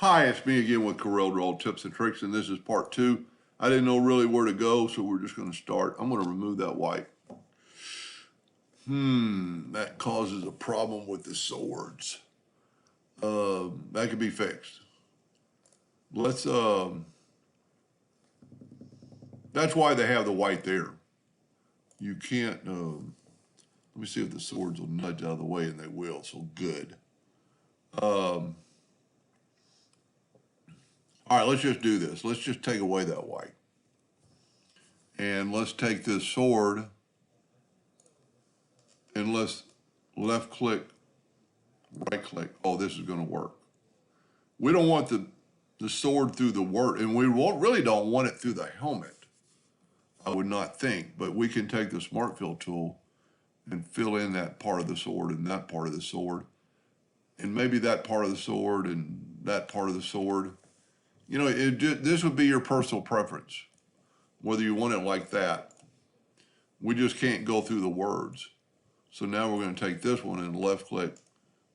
Hi, it's me again with Corel Draw Tips and Tricks, and this is part two. I didn't know really where to go, so we're just going to start. I'm going to remove that white. That causes a problem with the swords. That could be fixed. Let's, that's why they have the white there. You can't, let me see if the swords will nudge out of the way, and they will, so good. All right, let's just do this. Let's just take away that white. And let's take this sword and let's left click, right click. Oh, this is going to work. We don't want the sword through the word, and we really don't want it through the helmet, I would not think. But we can take the Smart Fill tool and fill in that part of the sword and that part of the sword, and maybe that part of the sword and that part of the sword. You know, this would be your personal preference, whether you want it like that. We just can't go through the words. So now we're going to take this one and left click,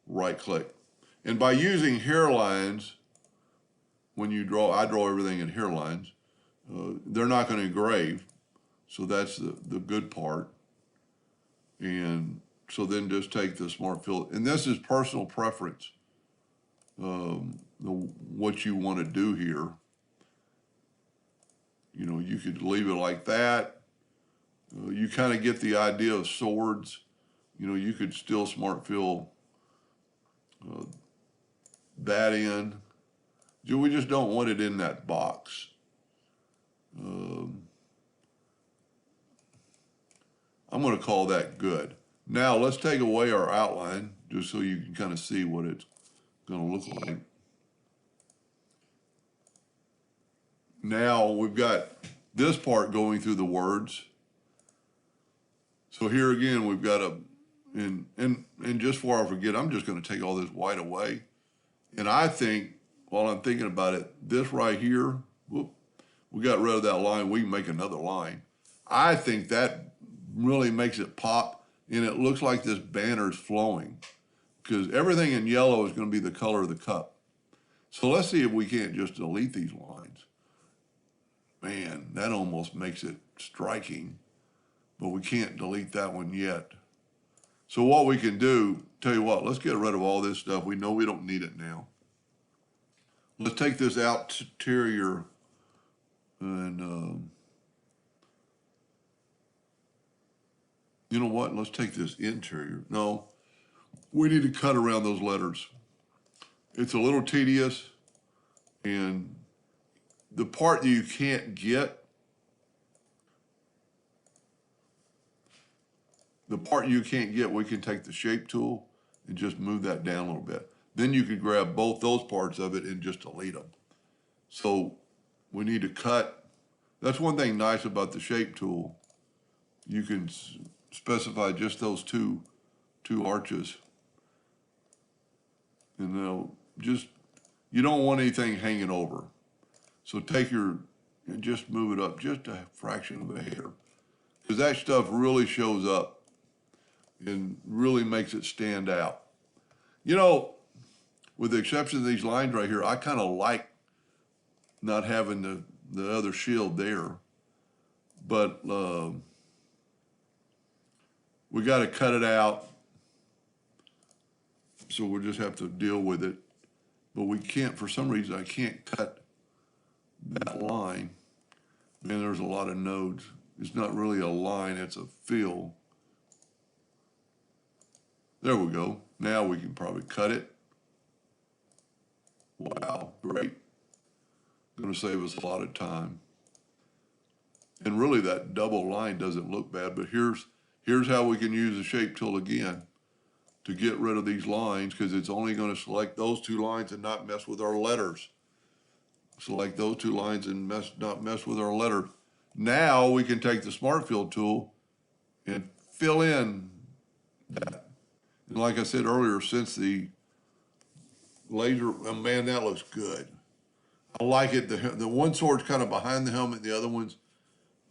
right click. And by using hairlines, when you draw, I draw everything in hairlines, they're not going to engrave. So that's the good part. And so then just take the Smart Fill. And this is personal preference, what you want to do here. You know, you could leave it like that. You kind of get the idea of swords. You know, you could still Smart Fill that in. We just don't want it in that box. I'm going to call that good. Now let's take away our outline just so you can kind of see what it's going to look like. Now we've got this part going through the words. So here again, we've got and just before I forget, I'm just going to take all this white away. And I think, while I'm thinking about it, this right here, whoop, we got rid of that line. We can make another line. I think that really makes it pop, and it looks like this banner is flowing because everything in yellow is going to be the color of the cup. So let's see if we can't just delete these lines. Man, that almost makes it striking, but we can't delete that one yet. So what we can do, tell you what, let's get rid of all this stuff. We know we don't need it now. Let's take this exterior and you know what? Let's take this interior. No, we need to cut around those letters. It's a little tedious, and the part that you can't get, we can take the shape tool and just move that down a little bit. Then you can grab both those parts of it and just delete them. So we need to cut. That's one thing nice about the shape tool. You can specify just those two arches. And you don't want anything hanging over. So take and just move it up just a fraction of a hair. Because that stuff really shows up and really makes it stand out. You know, with the exception of these lines right here, I kind of like not having the other shield there. But we got to cut it out. So we'll just have to deal with it. But we can't, for some reason, I can't cut that line. Man, there's a lot of nodes. It's not really a line, it's a fill. There we go. Now we can probably cut it. Wow, great. Going to save us a lot of time. And really that double line doesn't look bad, but here's how we can use the shape tool again to get rid of these lines, because it's only going to select those two lines and not mess with our letters. Select those two lines and not mess with our letter. Now we can take the Smart Fill tool and fill in that. And like I said earlier, since the laser, oh man, that looks good. I like it. The one sword's kind of behind the helmet, the other one's,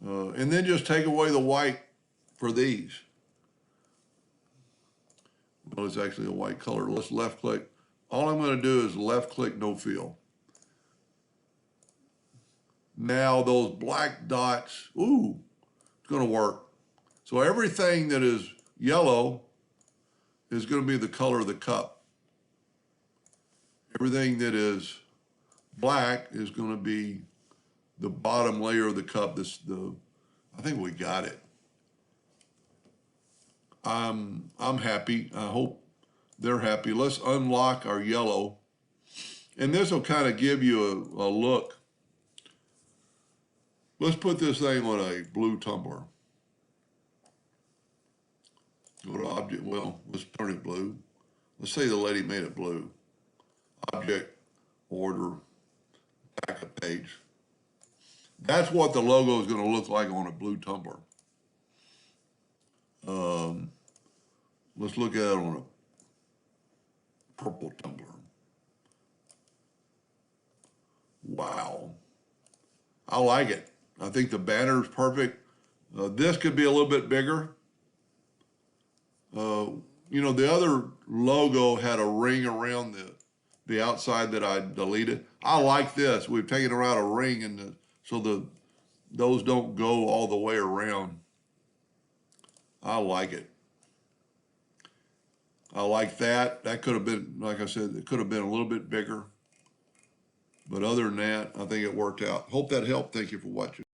and then just take away the white for these. Well, it's actually a white color. Let's left click. All I'm going to do is left click, no fill. Now those black dots, ooh, it's gonna work. So everything that is yellow is gonna be the color of the cup. Everything that is black is gonna be the bottom layer of the cup. I think we got it. I'm happy. I hope they're happy. Let's unlock our yellow. And this will kind of give you a look. Let's put this thing on a blue tumbler. Go to object, well, let's turn it blue. Let's say the lady made it blue. Object, order, backup page. That's what the logo is going to look like on a blue tumbler. Let's look at it on a purple tumbler. Wow. I like it. I think the banner is perfect. This could be a little bit bigger. You know, the other logo had a ring around the outside that I deleted. I like this. We've taken around a ring and so those don't go all the way around. I like it. I like that. That could have been, like I said, it could have been a little bit bigger. But other than that, I think it worked out. Hope that helped. Thank you for watching.